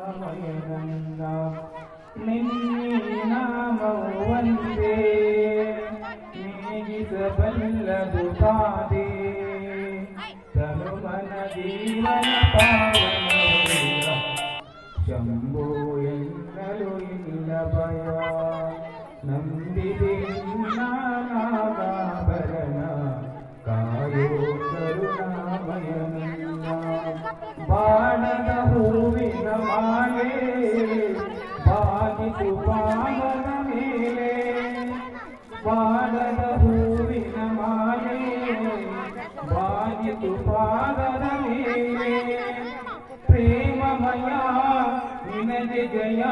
ಕರುಣಾಮಯನಂದ ನಿನ್ನೆ ನಾಮವಂದೇ ನೀಗಿಸಬಲ್ಲದು ತಾದೇ ತನುಮನ ಜೀವನ ಪಾವನ ಶಂಭೋ ಎನ್ನಲು ಇಲ್ಲ ಭಯ ನಂಬಿದೆ ನಾನಾಭರಣ ಕಾಯೋ ಕರುಣಾಮಯನಂದ ಬಾಣದ ಹೂವಿನ ಮಾಲೆ ಬಾಗಿತು ಪಾದದ ಮೇಲೆ ಬಾಣದ ಹೂವಿನ ಮಾಲೆ ಬಾಗಿತು ಪಾದದ ಮೇಲೆ ಪ್ರೇಮಮಯ ನಿನಗೆ ಜಯ